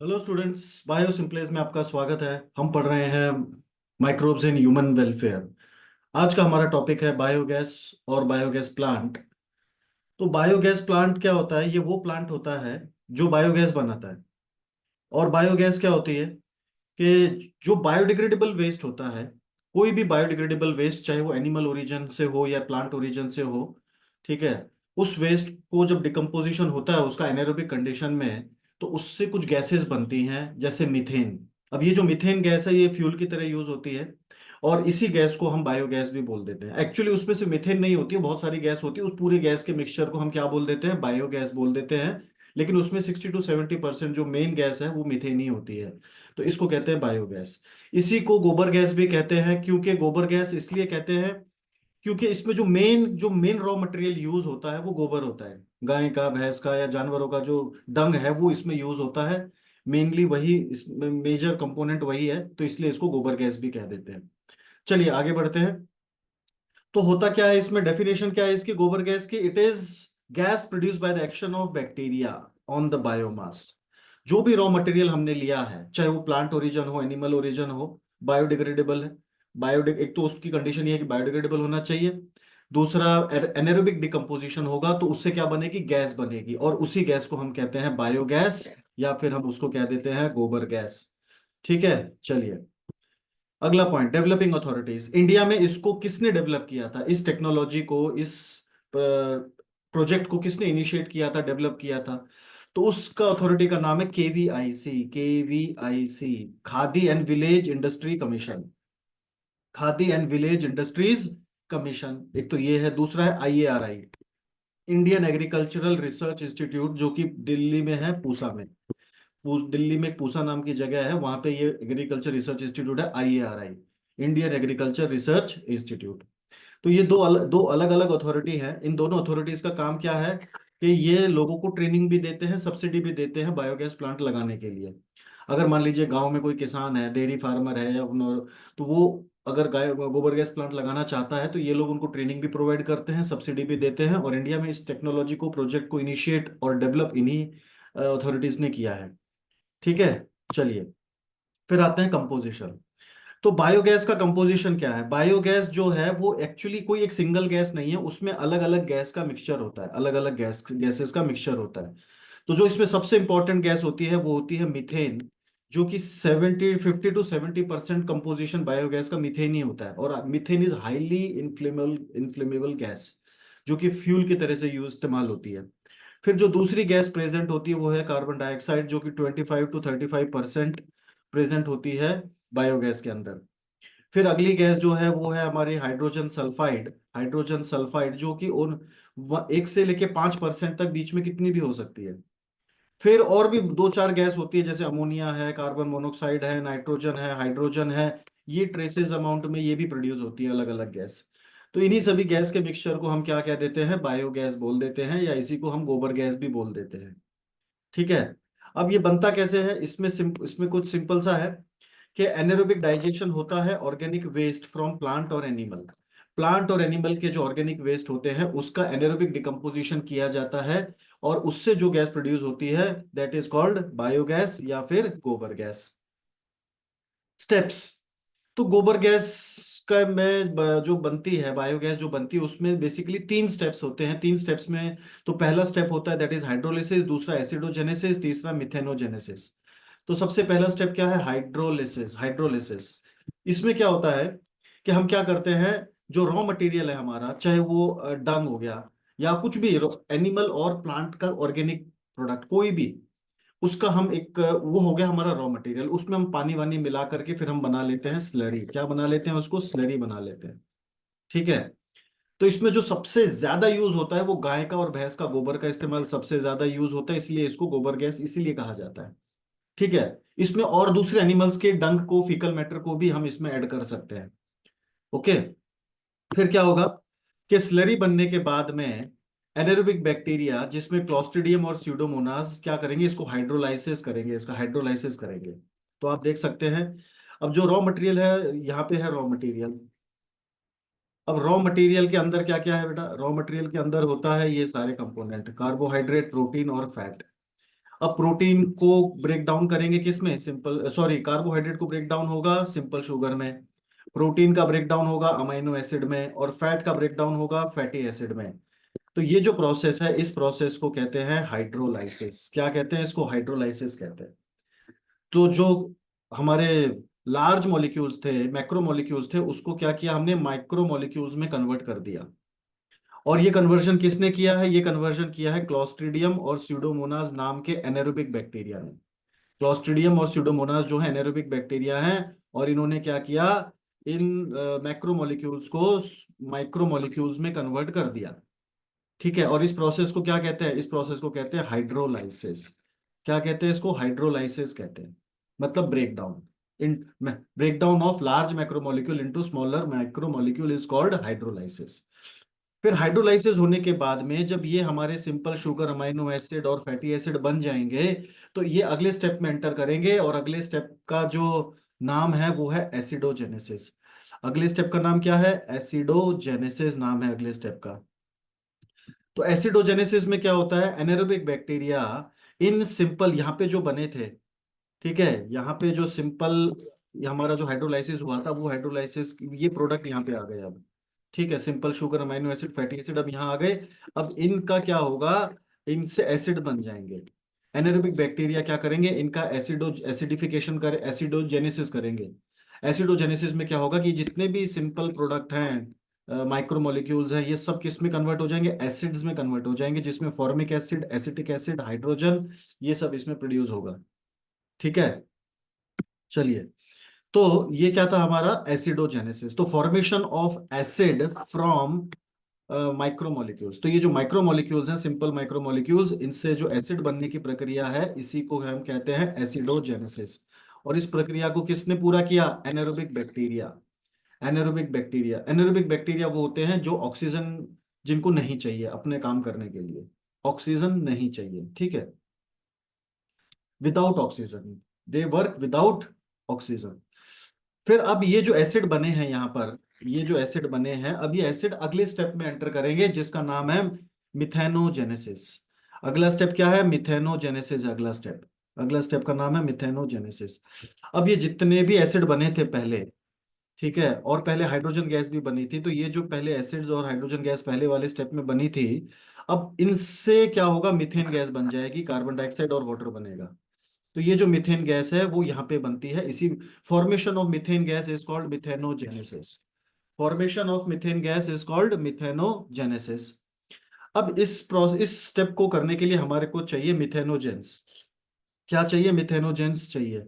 Hello students, bio simplest में आपका स्वागत है। हम पढ़ रहे हैं माइक्रोब्स इन ह्यूमन वेलफेयर। आज का हमारा टॉपिक है बायोगैस और बायोगैस प्लांट। तो बायोगैस प्लांट क्या होता है? ये वो प्लांट होता है जो बायोगैस बनाता है। और बायोगैस क्या होती है कि जो बायोडिग्रेडेबल वेस्ट होता है, कोई भी बायोडिग्रेडेबल वेस्ट, चाहे वो एनिमल ओरिजिन से हो या प्लांट ओरिजिन से हो, ठीक है, उस वेस्ट को जब डिकम्पोजिशन होता है उसका एनारोबिक कंडीशन में, तो उससे कुछ गैसेस बनती हैं जैसे मीथेन। अब ये जो मीथेन गैस है ये फ्यूल की तरह यूज होती है, और इसी गैस को हम बायोगैस भी बोल देते हैं। एक्चुअली उसमें से मीथेन नहीं होती है, बहुत सारी गैस होती है। उस पूरे गैस के मिक्सचर को हम क्या बोल देते हैं? बायोगैस बोल देते हैं। लेकिन उसमें 60 to 70% जो मेन गैस है वो मीथेन ही होती है। तो इसको कहते हैं बायोगैस। इसी को गोबर गैस भी कहते हैं। क्योंकि गोबर गैस इसलिए कहते हैं क्योंकि इसमें जो मेन रॉ मटेरियल यूज होता है वो गोबर होता है। गाय का, भैंस का या जानवरों का जो डंग है वो इसमें यूज होता है। मेनली वही, इसमें मेजर कंपोनेंट वही है, तो इसलिए इसको गोबर गैस भी कह देते हैं। चलिए आगे बढ़ते हैं। तो होता क्या है इसमें? डेफिनेशन क्या है इसकी गोबर गैस की? It is gas produce by the action of bacteria on the biomass. जो भी रॉ मटेरियल हमने लिया है, चाहे वो प्लांट ओरिजिन हो, एनिमल ओरिजिन हो, बायोडिग्रेडेबल है। एक तो उसकी कंडीशन ये है कि बायोडिग्रेडेबल होना चाहिए। दूसरा, एनारोबिक डिकम्पोजिशन होगा तो उससे क्या बनेगी? गैस बनेगी, और उसी गैस को हम कहते हैं बायोगैस, या फिर हम उसको कह देते हैं गोबर गैस। ठीक है, चलिए अगला पॉइंट, डेवलपिंग अथॉरिटीज। इंडिया में इसको किसने डेवलप किया था? इस टेक्नोलॉजी को, इस प्रोजेक्ट को किसने इनिशिएट किया था, डेवलप किया था? तो उसका अथॉरिटी का नाम है KVIC. KVIC, Khadi and village industry commission. Khadi and village industries commission, एक तो ये है। दूसरा है IARI, Indian agricultural research institute, जो कि दिल्ली में है, पूसा में। दिल्ली में एक पूसा नाम की जगह है, वहां पे ये एग्रीकल्चर रिसर्च इंस्टीट्यूट है, IARI, Indian agriculture research institute. तो ये दो अलग अलग अथॉरिटी हैं। इन दोनों अथॉरिटीज का काम क्या है कि ये लोगों को ट्रेनिंग भी देते हैं, सब्सिडी भी देते हैं बायोगैस प्लांट लगाने के लिए। अगर मान लीजिए गांव में कोई किसान है, डेयरी फार्मर है, या तो वो अगर गाय गोबर गैस प्लांट लगाना चाहता है तो ये लोग उनको ट्रेनिंग भी प्रोवाइड करते हैं, सब्सिडी भी देते हैं। और इंडिया में इस टेक्नोलॉजी को, प्रोजेक्ट को इनिशिएट और डेवलप इन्हीं अथॉरिटीज ने किया है। ठीक है, चलिए फिर आते हैं कंपोजिशन। तो बायोगैस का कंपोजिशन क्या है? बायोगैस जो है वो एक्चुअली कोई एक सिंगल गैस नहीं है, उसमें अलग अलग गैस का मिक्सचर होता है, अलग अलग गैसेस का मिक्सचर होता है। तो जो इसमें सबसे इंपॉर्टेंट गैस होती है वो होती है मीथेन, जो कि 50 to 70% कंपोजिशन बायोगैस का मीथेन ही होता है। और methane is highly inflammable gas, जो कि फ्यूल की तरह से यूज इस्तेमाल होती है। फिर जो दूसरी गैस प्रेजेंट होती है वो है कार्बन डाइऑक्साइड, जो कि 25 to 35% प्रेजेंट होती है बायोगैस के अंदर। फिर अगली गैस जो है वो है हमारी हाइड्रोजन सल्फाइड। हाइड्रोजन सल्फाइड जो कि उन 1 से लेके 5% तक बीच में कितनी भी हो सकती है। फिर और भी दो चार गैस होती है, जैसे अमोनिया है, कार्बन मोनोक्साइड है, नाइट्रोजन है, हाइड्रोजन है। ये ट्रेसेस अमाउंट में ये भी प्रोड्यूस होती है, अलग अलग गैस। तो इन्हीं सभी गैस के मिक्सचर को हम क्या कह देते हैं? बायोगैस बोल देते हैं, या इसी को हम गोबर गैस भी बोल देते हैं। ठीक है। अब ये बनता कैसे है? इसमें कुछ सिंपल सा है कि एनारोबिक डाइजेशन होता है ऑर्गेनिक वेस्ट फ्रॉम प्लांट और एनिमल। प्लांट और एनिमल के जो ऑर्गेनिक वेस्ट होते हैं उसका एनारोबिक डिकम्पोजिशन किया जाता है, और उससे जो गैस प्रोड्यूस होती है दैट इज कॉल्ड बायोगैस या फिर गोबर गैस। स्टेप्स। तो गोबर गैस का में जो बनती है, बायोगैस जो बनती है, उसमें बेसिकली 3 स्टेप्स होते हैं। 3 स्टेप्स में तो पहला स्टेप होता है दैट इज हाइड्रोलिसिस, दूसरा एसिडोजेनेसिस, तीसरा मिथेनोजेनेसिस। तो सबसे पहला स्टेप क्या है? हाइड्रोलिसिस। हाइड्रोलिसिस, इसमें क्या होता है कि हम क्या करते हैं, जो रॉ मटेरियल है हमारा, चाहे वो डंग हो गया या कुछ भी एनिमल और प्लांट का ऑर्गेनिक प्रोडक्ट कोई भी, उसका हम एक वो हो गया हमारा रॉ मटेरियल, उसमें हम पानी वानी मिला करके फिर हम बना लेते हैं स्लरी। क्या बना लेते हैं? उसको स्लरी बना लेते हैं। ठीक है। तो इसमें जो सबसे ज्यादा यूज होता है वो गाय का और भैंस का गोबर का इस्तेमाल सबसे ज्यादा यूज होता है, इसलिए इसको गोबर गैस इसीलिए कहा जाता है। ठीक है। इसमें और दूसरे एनिमल्स के डंक को, फीकल मैटर को भी हम इसमें ऐड कर सकते हैं। ओके। फिर क्या होगा कि स्लरी बनने के बाद में एनारोबिक बैक्टीरिया, जिसमें क्लॉस्ट्रिडियम और स्यूडोमोनास, क्या करेंगे? इसको हाइड्रोलाइसिस करेंगे, इसका हाइड्रोलाइसिस करेंगे। तो आप देख सकते हैं, अब जो रॉ मटेरियल है, यहाँ पे है रॉ मटेरियल। अब रॉ मटेरियल के अंदर क्या क्या है बेटा? रॉ मटेरियल के अंदर होता है ये सारे कंपोनेंट, कार्बोहाइड्रेट, प्रोटीन और फैट। अब प्रोटीन को ब्रेक डाउन करेंगे किसमें, सिंपल सॉरी कार्बोहाइड्रेट को ब्रेक डाउन होगा सिंपल शुगर में, प्रोटीन का ब्रेक डाउन होगा अमाइनो एसिड में, और फैट का ब्रेक डाउन होगा फैटी एसिड में। तो ये जो प्रोसेस है, इस प्रोसेस को कहते हैं हाइड्रोलाइसिस। क्या कहते हैं इसको, हाइड्रोलाइसिस कहते हैं। तो जो हमारे लार्ज मॉलिक्यूल्स थे, मैक्रो मॉलिक्यूल्स थे, उसको क्या किया हमने, माइक्रो मॉलिक्यूल्स में कन्वर्ट कर दिया। और ये कन्वर्जन किसने किया है, ये कन्वर्जन किया है क्लॉस्ट्रिडियम और स्यूडोमोनास नाम के एनारोबिक बैक्टीरिया ने। क्लॉस्ट्रिडियम और स्यूडोमोनास जो है एनारोबिक बैक्टीरिया हैं, और इन्होंने क्या किया, इन मैक्रो मॉलिक्यूल्स को माइक्रो मॉलिक्यूल्स में कन्वर्ट कर दिया। ठीक है, और इस प्रोसेस को क्या कहते हैं, इस प्रोसेस को कहते हैं हाइड्रोलाइसिस। क्या कहते हैं इसको, हाइड्रोलाइसिस कहते हैं। मतलब break down, in break down of large macromolecule into smaller macromolecule is called hydrolysis. फिर हाइड्रोलाइसिस होने के बाद में जब ये हमारे सिंपल शुगर, अमाइनो एसिड और फैटी एसिड बन जाएंगे, तो ये अगले स्टेप में एंटर करेंगे, और अगले स्टेप का जो नाम है वो है एसिडोजेनेसिस। अगले स्टेप का नाम क्या है, एसिडोजेनेसिस नाम है अगले स्टेप का। तो एसिडोजेनेसिस में क्या होता है, एनारोबिक बैक्टीरिया इन सिंपल यहाँ पे जो बने थे, ठीक है, यहाँ पे जो सिंपल हमारा जो हाइड्रोलाइसिस हुआ था, वो हाइड्रोलाइसिस ये प्रोडक्ट यहाँ पे आ गए अब। ठीक है, simple sugar, amino acid, fatty acid अब यहाँ आ गए। अब इनका क्या होगा, इनसे एसिड बन जाएंगे। एनारोबिक बैक्टीरिया क्या करेंगे, इनका एसिडिफिकेशन कर एसिडोजेनेसिस करेंगे। एसिडोजेनेसिस में क्या होगा कि जितने भी सिंपल प्रोडक्ट हैं, माइक्रोमोलिक्यूल्स हैं, ये सब किस में कन्वर्ट हो जाएंगे, एसिड्स में कन्वर्ट हो जाएंगे, जिसमें formic acid, acetic acid, hydrogen, ये सब इसमें प्रोड्यूस होगा। ठीक है, चलिए। तो ये क्या था हमारा एसिडोजेनेसिस, तो formation of acid from micromolecules. तो ये जो माइक्रोमोलिक्यूल्स हैं, सिंपल माइक्रोमोलिक्यूल्स, इनसे जो एसिड बनने की प्रक्रिया है, इसी को हम कहते हैं एसिडोजेनेसिस। और इस प्रक्रिया को किसने पूरा किया, एनारोबिक बैक्टीरिया। एनारोबिक बैक्टीरिया वो होते हैं जो ऑक्सीजन, जिनको नहीं चाहिए अपने काम करने के लिए, ऑक्सीजन नहीं चाहिए, ठीक है, without oxygen, they work without oxygen. फिर अब ये जो एसिड बने हैं यहाँ पर, ये जो एसिड बने हैं, अब ये एसिड अगले स्टेप में एंटर करेंगे, जिसका नाम है मिथेनोजेनेसिस। अगला स्टेप क्या है, मिथेनोजेनेसिस। अगला स्टेप का नाम है मिथेनोजेनेसिस। अब ये जितने भी एसिड बने थे पहले, ठीक है, और पहले हाइड्रोजन गैस भी बनी थी, तो ये जो पहले एसिड्स और हाइड्रोजन गैस पहले वाले स्टेप में बनी थी, अब इनसे क्या होगा, मीथेन गैस बन जाएगी, कार्बन डाइऑक्साइड और वाटर बनेगा। तो ये जो मीथेन गैस है वो यहाँ पे बनती है, इसी formation of methane gas is called methanogenesis. Formation of methane gas is called methanogenesis. अब इस स्टेप को करने के लिए हमारे को चाहिए मिथेनोजेंस। क्या चाहिए, मिथेनोजेंस चाहिए।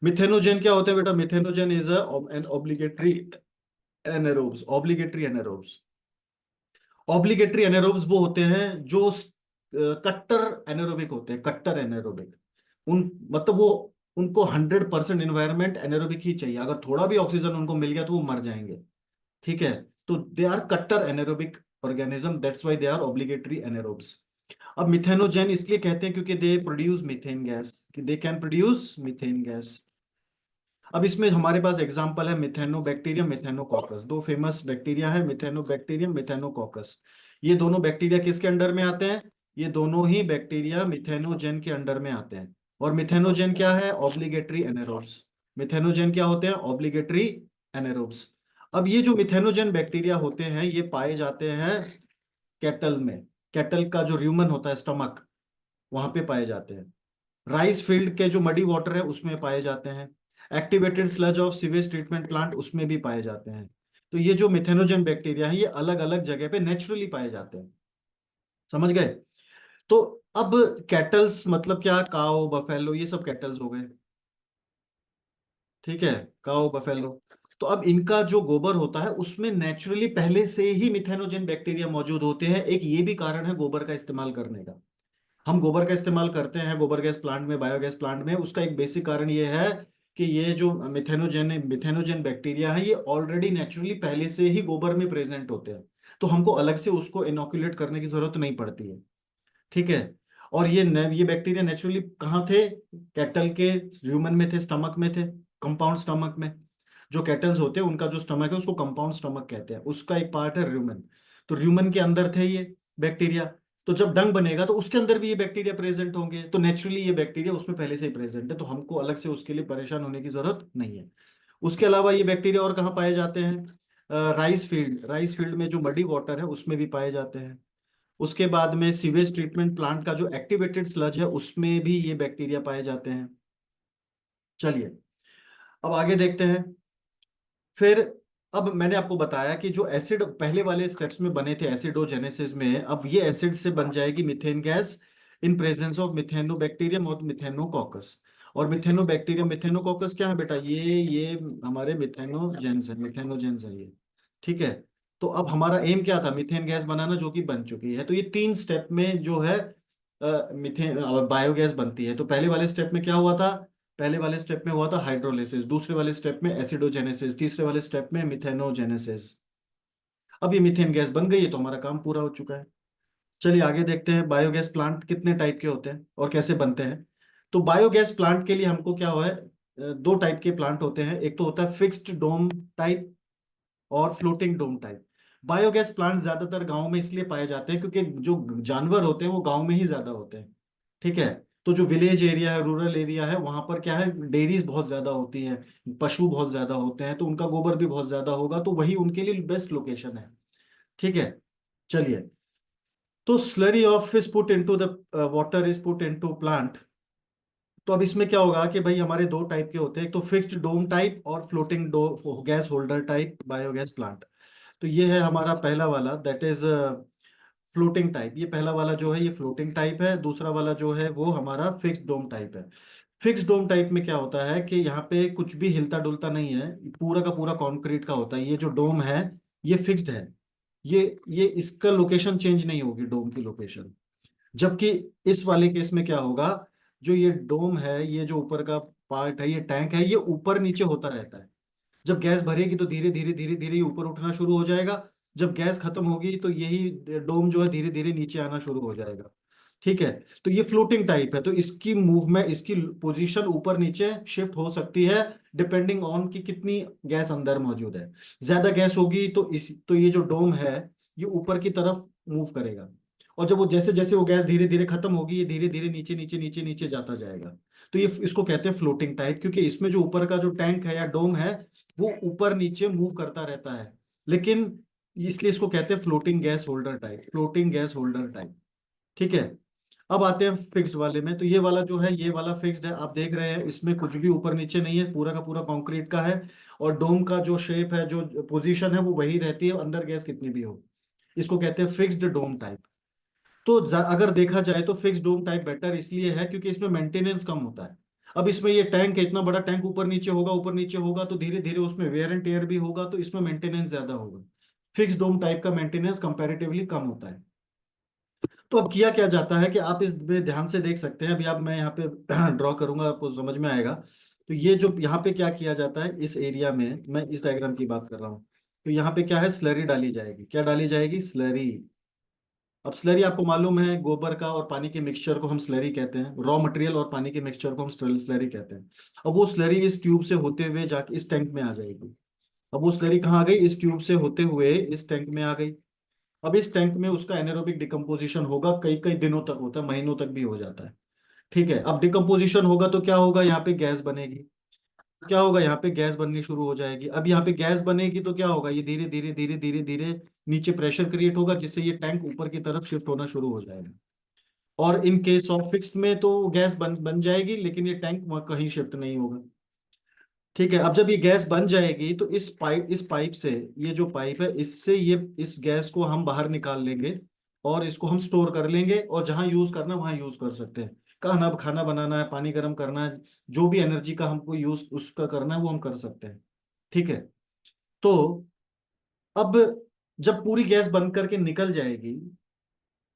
मिथेनोजेन क्या होते हैं बेटा, methanogen is an obligatory anaerobes. Obligatory anaerobes वो होते हैं जो कट्टर एनारोबिक होते हैं, कट्टर एनारोबिक। उन मतलब वो, उनको 100% इन्वायरमेंट एनारोबिक ही चाहिए, अगर थोड़ा भी ऑक्सीजन उनको मिल गया तो वो मर जाएंगे। ठीक है, तो दे आर कट्टर anaerobic organism, that's why they are obligatory anaerobes. अब मिथेनोजेन इसलिए कहते हैं क्योंकि दे प्रोड्यूस मीथेन गैस, कि they can produce methane gas. अब इसमें हमारे पास एग्जांपल है मिथेनोबैक्टीरियम, मिथेनोकॉकस। दो फेमस बैक्टीरिया है, मिथेनोबैक्टीरियम, मिथेनोकॉकस। ये दोनों बैक्टीरिया किसके अंडर में आते हैं, ये दोनों ही बैक्टीरिया मिथेनोजेन के अंडर में आते हैं। और मिथेनोजेन क्या है, ऑब्लिगेटरी एनारोब्स। मिथेनोजेन क्या होते हैं, ऑब्लिगेटरी एनारोब्स। अब ये जो मिथेनोजेन बैक्टीरिया होते हैं, ये पाए जाते हैं कैटल में। कैटल का जो र्यूमन होता है, स्टमक, वहां पे पाए जाते हैं। राइस फील्ड के जो मडी वाटर है उसमें पाए जाते हैं। Activated sludge of sewage treatment plant उसमें भी पाए जाते हैं। तो ये जो मिथेनोजेन बैक्टीरिया है, ये अलग अलग जगह पे नेचुरली पाए जाते हैं। समझ गए। तो अब कैटल्स मतलब क्या, काओ, बफेलो, ये सब कैटल्स हो गए। ठीक है, काओ, बफेलो। तो अब इनका जो गोबर होता है उसमें नेचुरली पहले से ही मिथेनोजेन बैक्टीरिया मौजूद होते हैं। एक ये भी कारण है गोबर का इस्तेमाल करने का। हम गोबर का इस्तेमाल करते हैं गोबर गैस प्लांट में, बायोगैस प्लांट में, उसका एक बेसिक कारण ये है कि ये जो मिथेनोजेन बैक्टीरिया है, ये ऑलरेडी नेचुरली पहले से ही गोबर में प्रेजेंट होते हैं। तो हमको अलग से उसको इनोकुलेट करने की जरूरत नहीं पड़ती है। ठीक है, और ये बैक्टीरिया नेचुरली कहाँ थे, कैटल के ह्यूमन में थे, स्टमक में थे, कंपाउंड स्टमक में। जो कैटल्स होते हैं उनका जो स्टमक है उसको कंपाउंड स्टमक कहते हैं, उसका एक पार्ट है र्यूमन। तो र्यूमन के अंदर थे ये बैक्टीरिया। तो जब डंग बनेगा तो उसके अंदर भी ये बैक्टीरिया प्रेजेंट होंगे, तो नेचुरली ये बैक्टीरिया उसमें पहले से ही प्रेजेंट है, तो हमको अलग से उसके लिए परेशान होने की जरूरत नहीं है। उसके अलावा ये बैक्टीरिया और कहाँ पाए जाते हैं? राइस फील्ड में जो मडी वाटर है उसमें भी पाए जाते हैं। उसके बाद में सीवेज ट्रीटमेंट प्लांट का जो एक्टिवेटेड स्लज है उसमें भी ये बैक्टीरिया पाए जाते हैं। चलिए अब आगे देखते हैं। फिर अब मैंने आपको बताया कि जो एसिड पहले वाले स्टेप्स में बने थे एसिडोजेनेसिस में, अब ये एसिड से बन जाएगी methane gas in presence of Methanobacterium और मिथेनोकॉकस। और मिथेनोबैक्टीरियम मिथेनोकॉकस क्या है बेटा? ये हमारे मिथेनोजेंस है ये। ठीक है। तो अब हमारा एम क्या था? मीथेन गैस बनाना, जो कि बन चुकी है। तो ये 3 स्टेप में जो है मीथेन बायोगैस बनती है। तो पहले वाले स्टेप में क्या हुआ था? पहले वाले स्टेप में हुआ था हाइड्रोलिसिस, दूसरे वाले स्टेप में एसिडोजेनेसिस, तीसरे वाले स्टेप में मिथेनोजेनेसिस। अब ये मीथेन गैस बन गई है तो हमारा काम पूरा हो चुका है। चलिए आगे देखते हैं बायोगैस प्लांट कितने टाइप के होते हैं और कैसे बनते हैं। तो बायोगैस प्लांट के लिए हमको क्या हुआ है, 2 टाइप के प्लांट होते हैं। एक तो होता है फिक्स्ड डोम टाइप और floating dome type. Biogas plant ज्यादातर गांव में इसलिए पाए जाते हैं क्योंकि जो जानवर होते हैं वो गांव में ही ज्यादा होते हैं। ठीक है। तो जो विलेज एरिया है, रूरल एरिया है, वहां पर क्या है, डेयरीज बहुत ज्यादा होती हैं, पशु बहुत ज्यादा होते हैं, तो उनका गोबर भी बहुत ज्यादा होगा, तो वही उनके लिए बेस्ट लोकेशन है। ठीक है। चलिए, तो slurry of is put into the water is put into plant. तो अब इसमें क्या होगा कि भाई हमारे 2 टाइप के होते हैं, एक तो फिक्स्ड डोम टाइप और फ्लोटिंग डो gas holder type biogas plant. तो ये है हमारा पहला वाला, दैट इज फ्लोटिंग टाइप। ये पहला वाला जो है ये फ्लोटिंग टाइप है, दूसरा वाला जो है वो हमारा फिक्स्ड डोम टाइप है। फिक्स्ड डोम टाइप में क्या होता है कि यहाँ पे कुछ भी हिलता डुलता नहीं है, पूरा का पूरा कंक्रीट का होता है। ये जो डोम है ये फिक्स्ड है। ये इसका लोकेशन चेंज नहीं होगी, डोम की लोकेशन। जबकि इस वाले केस में क्या होगा, जो ये डोम है, ये जो ऊपर का पार्ट है, ये टैंक है, ये ऊपर नीचे होता रहता है। जब गैस भरेगी तो धीरे धीरे धीरे धीरे ये ऊपर उठना शुरू हो जाएगा। जब गैस खत्म होगी तो यही डोम जो है धीरे धीरे नीचे आना शुरू हो जाएगा। ठीक है। तो ये फ्लोटिंग टाइप है, तो इसकी मूवमेंट, इसकी पोजीशन ऊपर नीचे शिफ्ट हो सकती है डिपेंडिंग ऑन कि कितनी गैस अंदर मौजूद है। ज्यादा गैस होगी तो ये जो डोम है ये ऊपर की तरफ मूव करेगा। और जब वो जैसे जैसे वो गैस धीरे धीरे खत्म होगी, ये धीरे धीरे नीचे नीचे नीचे नीचे जाता जाएगा। तो ये इसको कहते हैं फ्लोटिंग टाइप, क्योंकि इसमें जो ऊपर का जो टैंक है या डोम है वो ऊपर नीचे मूव करता रहता है। लेकिन इसलिए इसको कहते हैं floating gas holder type, floating gas holder type. ठीक है। अब आते हैं फिक्स्ड वाले में। तो ये वाला जो है ये वाला फिक्स्ड है, आप देख रहे हैं इसमें कुछ भी ऊपर नीचे नहीं है, पूरा का पूरा कंक्रीट का है। और डोम का जो शेप है, जो पोजीशन है, वो वही रहती है अंदर गैस कितनी भी हो। इसको कहते हैं फिक्स्ड डोम टाइप। तो अगर देखा जाए तो फिक्स डोम टाइप बेटर इसलिए है क्योंकि इसमें मेंटेनेंस कम होता है। अब इसमें ये टैंक है, इतना बड़ा टैंक, ऊपर नीचे होगा तो धीरे धीरे उसमें वेयर एंड टेयर भी होगा, तो इसमें मेंटेनेंस ज्यादा होगा। फिक्स डोम टाइप का मेंटेनेंस कंपैरेटिवली कम होता है। तो अब किया क्या जाता है कि आप इसमें ध्यान से देख सकते हैं, अभी आप मैं यहाँ पे ड्रॉ करूंगा, आपको समझ में आएगा। तो ये जो यहाँ पे क्या किया जाता है इस एरिया में, मैं इस डायग्राम की बात कर रहा हूँ। तो यहाँ पे क्या है, स्लरी डाली जाएगी। क्या डाली जाएगी? स्लरी। अब स्लरी आपको मालूम है, गोबर का और पानी के मिक्सचर को हम स्लरी कहते हैं, रॉ मटेरियल और पानी के मिक्सचर को हम स्लरी कहते हैं। अब वो स्लरी इस ट्यूब से होते हुए जाके इस टैंक में आ जाएगी। अब वो स्लरी कहाँ आ गई? इस ट्यूब से होते हुए इस टैंक में आ गई। अब इस टैंक में उसका एनारोबिक डिकम्पोजिशन होगा, कई कई दिनों तक होता है, महीनों तक भी हो जाता है। ठीक है। अब डिकम्पोजिशन होगा तो क्या होगा, यहाँ पे गैस बनेगी। क्या होगा, यहाँ पे गैस बननी शुरू हो जाएगी। अब यहाँ पे गैस बनेगी तो क्या होगा, ये धीरे धीरे धीरे धीरे धीरे नीचे प्रेशर क्रिएट होगा, जिससे ये टैंक ऊपर की तरफ शिफ्ट होना शुरू हो जाएगा। और इन केस ऑफ फिक्स्ड में तो गैस बन बन जाएगी, लेकिन ये टैंक वहाँ कहीं शिफ्ट नहीं होगा। ठीक है। अब जब ये गैस बन जाएगी तो इस पाइप से, ये जो पाइप है इससे ये इस गैस को हम बाहर निकाल लेंगे और इसको हम स्टोर कर लेंगे, और जहां यूज करना है वहां यूज कर सकते हैं। खाना खाना बनाना है, पानी गर्म करना है, जो भी एनर्जी का हमको यूज उसका करना है वो हम कर सकते हैं। ठीक है। तो अब जब पूरी गैस बन करके निकल जाएगी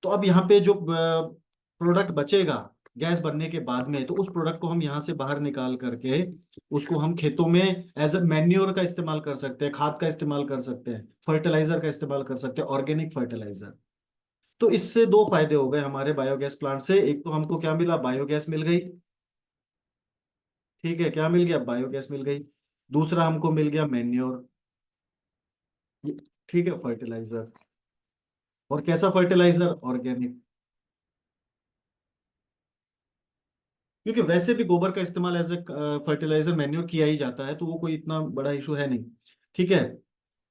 तो अब यहाँ पे जो प्रोडक्ट बचेगा गैस बनने के बाद में, तो उस प्रोडक्ट को हम यहाँ से बाहर निकाल करके उसको हम खेतों में एज अ मैन्योर का इस्तेमाल कर सकते हैं, खाद का इस्तेमाल कर सकते हैं, फर्टिलाइजर का इस्तेमाल कर सकते हैं, ऑर्गेनिक फर्टिलाइजर। तो इससे 2 फायदे हो गए हमारे बायोगैस प्लांट से। एक तो हमको क्या मिला, बायोगैस मिल गई। ठीक है, क्या मिल गया? बायोगैस मिल गई। दूसरा हमको मिल गया मैन्योर। ठीक है, फर्टिलाइजर। और कैसा फर्टिलाइजर? ऑर्गेनिक। क्योंकि वैसे भी गोबर का इस्तेमाल एज ए फर्टिलाइजर मैन्योर किया ही जाता है, तो वो कोई इतना बड़ा इशू है नहीं। ठीक है।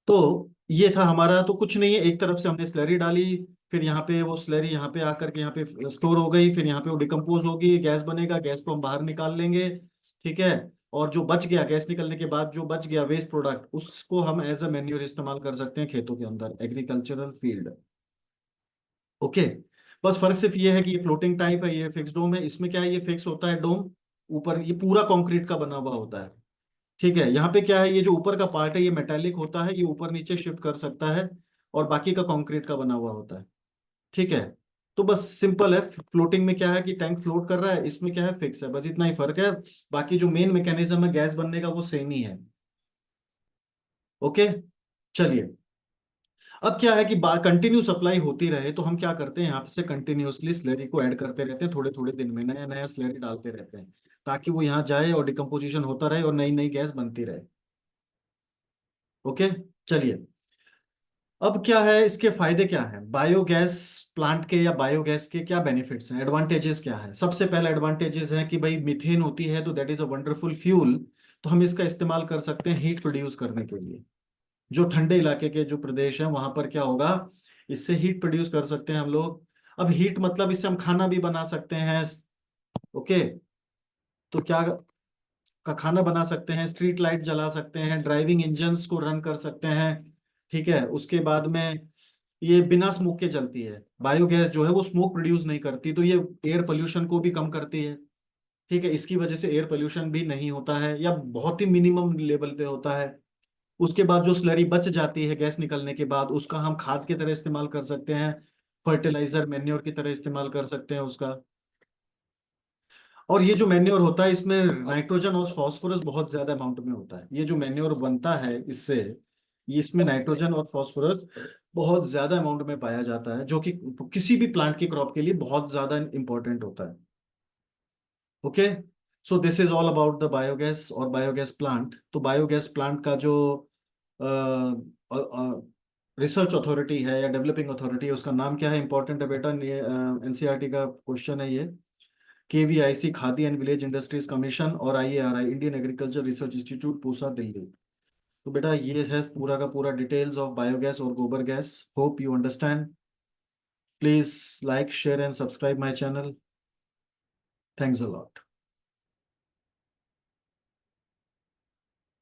तो ये था हमारा, तो कुछ नहीं है, एक तरफ से हमने स्लरी डाली, फिर यहाँ पे वो स्लरी यहाँ पे आकर के यहाँ पे स्टोर हो गई, फिर यहाँ पे वो डिकम्पोज होगी, गैस बनेगा, गैस को हम बाहर निकाल लेंगे। ठीक है। और जो बच गया, गैस निकलने के बाद जो बच गया वेस्ट प्रोडक्ट, उसको हम एज अ मैन्योर इस्तेमाल कर सकते हैं खेतों के अंदर, एग्रीकल्चरल फील्ड। ओके। बस फर्क सिर्फ ये है कि ये फ्लोटिंग टाइप है, ये फिक्स डोम है। इसमें क्या है, ये फिक्स होता है डोम, ऊपर ये पूरा कंक्रीट का बना हुआ होता है। ठीक है। यहाँ पे क्या है, ये जो ऊपर का पार्ट है ये मेटेलिक होता है, ये ऊपर नीचे शिफ्ट कर सकता है, और बाकी का कंक्रीट का बना हुआ होता है। ठीक है। तो बस सिंपल है, फ्लोटिंग में क्या है कि टैंक फ्लोट कर रहा है, इसमें क्या है, फिक्स है, बस इतना ही फर्क है। बाकी जो मेन मैकेनिज्म है गैस बनने का वो सेम ही है। ओके। चलिए, अब क्या है कि कंटिन्यू सप्लाई होती रहे, तो हम क्या करते हैं, यहाँ से कंटिन्यूअसली स्लरी को ऐड करते रहते हैं, थोड़े थोड़े दिन में नया नया स्लरी डालते रहते हैं, ताकि वो यहाँ जाए और डिकम्पोजिशन होता रहे और नई नई गैस बनती रहे। ओके। चलिए, अब क्या है, इसके फायदे क्या है, बायोगैस प्लांट के या बायोगैस के क्या बेनिफिट्स हैं, एडवांटेजेस क्या है। सबसे पहला एडवांटेजेस है कि भाई मीथेन होती है, तो that is a wonderful fuel. तो हम इसका इस्तेमाल कर सकते हैं हीट प्रोड्यूस करने के लिए। जो ठंडे इलाके के जो प्रदेश हैं वहां पर क्या होगा, इससे हीट प्रोड्यूस कर सकते हैं हम लोग। अब हीट मतलब इससे हम खाना भी बना सकते हैं। ओके। तो क्या का खाना बना सकते हैं, स्ट्रीट लाइट जला सकते हैं, ड्राइविंग इंजन्स को रन कर सकते हैं। ठीक है। उसके बाद में ये बिना स्मोक के चलती है, बायोगैस जो है वो स्मोक प्रोड्यूस नहीं करती, तो ये एयर पोल्यूशन को भी कम करती है। ठीक है। इसकी वजह से एयर पोल्यूशन भी नहीं होता है, या बहुत ही मिनिमम लेवल पे होता है। उसके बाद जो स्लरी बच जाती है गैस निकलने के बाद, उसका हम खाद की तरह इस्तेमाल कर सकते हैं, फर्टिलाइजर मैन्योर की तरह इस्तेमाल कर सकते हैं उसका। और ये जो मैन्योर होता है इसमें नाइट्रोजन और फास्फोरस बहुत ज्यादा अमाउंट में होता है, ये जो मैन्योर बनता है इससे, ये इसमें नाइट्रोजन और फास्फोरस बहुत ज्यादा अमाउंट में पाया जाता है, जो कि किसी भी प्लांट की क्रॉप के लिए बहुत ज्यादा इंपॉर्टेंट होता है। Okay. So this is all about the biogas और बायोगैस प्लांट। तो बायोगैस प्लांट का जो रिसर्च अथॉरिटी है या डेवलपिंग अथॉरिटी है, उसका नाम क्या है, इंपॉर्टेंट है बेटा, एनसीईआरटी का क्वेश्चन है ये। KVIC, Khadi and village industries commission, और IARI, Indian agriculture research institute, Pusa, Delhi. तो बेटा ये है पूरा का पूरा डिटेल्स ऑफ बायोगैस और गोबर gas. Hope you understand. Please like, share and subscribe my channel. Thanks a lot.